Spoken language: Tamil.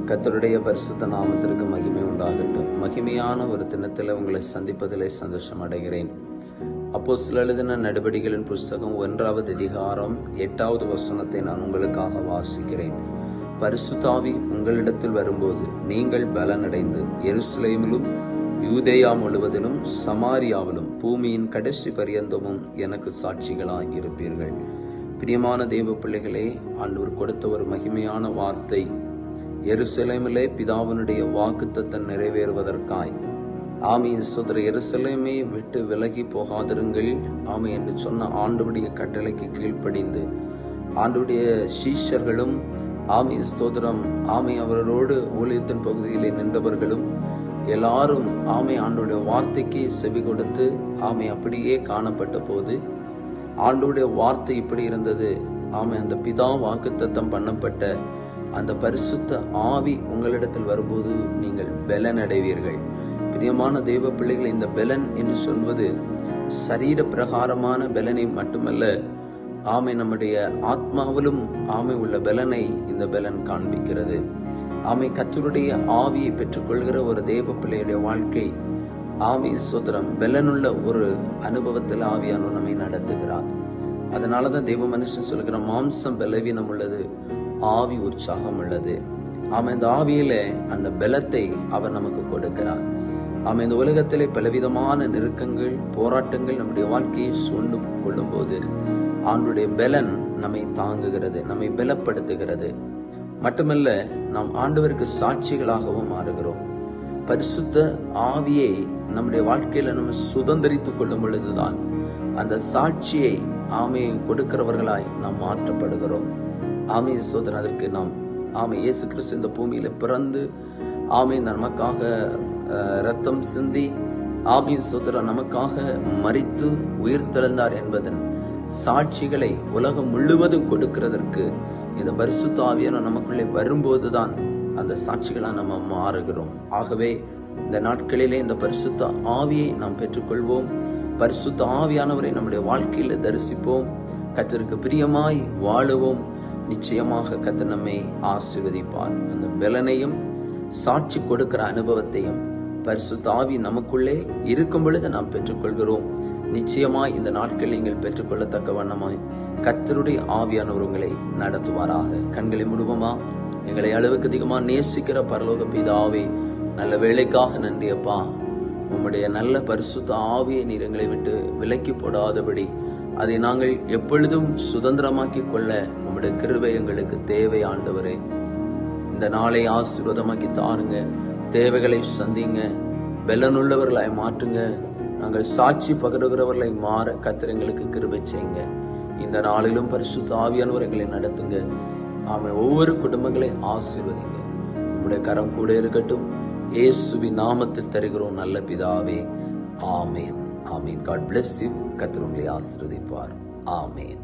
கர்த்தருடைய பரிசுத்த நாமத்திற்கு மகிமை உண்டாகட்டும். மகிமையான ஒரு தினத்தில் உங்களை சந்திப்பதிலே சந்தோஷம் அடைகிறேன். அப்போஸ்தலர் எழுதின நடபடிகளின் புஸ்தகம் 1வது அதிகாரம் 8வது வசனத்தை நான் உங்களுக்காக வாசிக்கிறேன். பரிசுத்த ஆவி உங்களிடத்தில் வரும்போது நீங்கள் பலனடைந்து எருசலேமிலும் யூதேயா முழுவதிலும் சமாரியாவிலும் பூமியின் கடைசி பரியந்தமும் எனக்கு சாட்சிகளாய் இருப்பீர்கள். பிரியமான தேவ பிள்ளைகளே, ஆண்டவர் கொடுத்த ஒரு மகிமையான வார்த்தை, எருசலேமிலே பிதாவினுடைய வாக்குத்தத்தம் நிறைவேறுவதற்காய். ஆமீன் ஸ்தோத்திரம். எருசலேமை விட்டு விலகி போகாதிருங்கள் ஆமை என்று சொன்ன ஆண்டவருடைய கட்டளைக்கு கீழ்ப்படிந்து ஆண்டவருடைய சீஷர்களும் ஆமீன் ஸ்தோத்திரம் ஆமை அவரோடு ஊழியத்தின் பகுதியிலே நின்றவர்களும் எல்லாரும் ஆமை ஆண்டவருடைய வார்த்தைக்கு செவி கொடுத்து ஆமை அப்படியே காணப்பட்ட போது ஆண்டவருடைய வார்த்தை இப்படி இருந்தது. ஆமை அந்த பிதா வாக்குத்தத்தம் பண்ணப்பட்ட அந்த பரிசுத்த ஆவி உங்களிடத்தில் வரும்போது நீங்கள் பலன் அடைவீர்கள். பிரியமான தேவ பிள்ளைகள், இந்த பலன் என்று சொல்வது சரீர பிரகாரமான பலனை மட்டுமல்ல, ஆமை நம்முடைய ஆத்மாவிலும் ஆமை உள்ள பலனை இந்த பலன் காண்பிக்கிறது. ஆமை கர்த்தருடைய ஆவியை பெற்றுக்கொள்கிற ஒரு தேவ பிள்ளையுடைய வாழ்க்கை ஆவி சுதந்திரம் பலனுள்ள ஒரு அனுபவத்தில் ஆவியானவர் நம்மை நடத்துகிறார். அதனாலதான் தேவ மனுஷன் சொல்கிற, மாம்சம் பலவீனம் உள்ளது, ஆவி உற்சாகம் உள்ளது. ஆமை இந்த ஆவியில அந்த பலத்தை அவர் நமக்கு கொடுக்கிறார். ஆமை இந்த உலகத்திலே பலவிதமான நெருக்கங்கள், போராட்டங்கள் நம்முடைய வாழ்க்கையை சூழ்ந்து கொள்ளும் போது ஆண்டுடைய பலன் நம்மை தாங்குகிறது, நம்மை பலப்படுத்துகிறது. மட்டுமல்ல, நாம் ஆண்டவருக்கு சாட்சிகளாகவும் மாறுகிறோம். பரிசுத்த ஆவியை நம்முடைய வாழ்க்கையில நம்ம சுதந்திரித்துக் கொள்ளும் பொழுதுதான் அந்த சாட்சியை ஆமையை கொடுக்கிறவர்களாய் நாம் மாற்றப்படுகிறோம். ஆமை சோதரன், அதற்கு நாம் ஆமை இயேசு கிறிஸ்து இந்த பூமியில பிறந்து ஆமை நமக்காக ரத்தம் சிந்தி ஆமை சோதரன் நமக்காக மரித்து உயிர் தெழுந்தார் என்பதன் சாட்சிகளை உலகம் முழுவதும் கொடுக்கிறதற்கு இந்த பரிசுத்த ஆவியான நமக்குள்ளே வரும்போதுதான் அந்த சாட்சிகளா நம்ம மாறுகிறோம். ஆகவே இந்த நாட்களிலே இந்த பரிசுத்த ஆவியை நாம் பெற்றுக்கொள்வோம். பரிசுத்த ஆவியானவரை நம்முடைய வாழ்க்கையில தரிசிப்போம். கர்த்தருக்கு பிரியமாய் வாழுவோம். நிச்சயமாக கர்த்தர் நம்மை ஆசீர்வதிப்பார். அந்த பலனையும் சாட்சி கொடுக்கிற அனுபவத்தையும் பரிசுத்த ஆவி நமக்குள்ளே இருக்கும் பொழுது நாம் பெற்றுக்கொள்கிறோம். நிச்சயமாய் இந்த நாட்கள் நீங்கள் பெற்றுக்கொள்ளத்தக்க வண்ணமாய் கர்த்தருடைய ஆவியானவர் உங்களை நடத்துவாராக. கண்களை மூடுவோமா? எங்களை அளவுக்கு அதிகமாக நேசிக்கிற பரலோக பிதாவே, நல்ல வேலைக்காக நன்றி அப்பா. உம்முடைய நல்ல பரிசுத்த ஆவியை நீர் எங்களை விட்டு விலக்கி போடாதபடி அதை நாங்கள் எப்பொழுதும் சுதந்திரமாக்கி கொள்ள உம்முடைய கிருபை எங்களுக்கு தேவை. ஆண்டவரே, இந்த நாளை ஆசீர்வாதமாக்கி தாருங்க. தேவைகளை சந்திங்க. பலனுள்ளவர்களாய் மாற்றுங்க. நாங்கள் சாட்சி பகிர்கிறவர்களை மாற கர்த்தர் எங்களுக்கு கிருபை செய்யுங்க. இந்த நாளிலும் பரிசுத்த ஆவியானவர் எங்களை நடத்துங்க. ஆமென். ஒவ்வொரு குடும்பங்களை ஆசீர்வதிங்க. உம்முடைய கரம் கூட இருக்கட்டும். இயேசுவின் நாமத்தில் தருகிறோம் நல்ல பிதாவே. ஆமென். ஆமென். God bless you. கர்த்தர் உங்களை ஆசீர்வதிப்பார். ஆமென்.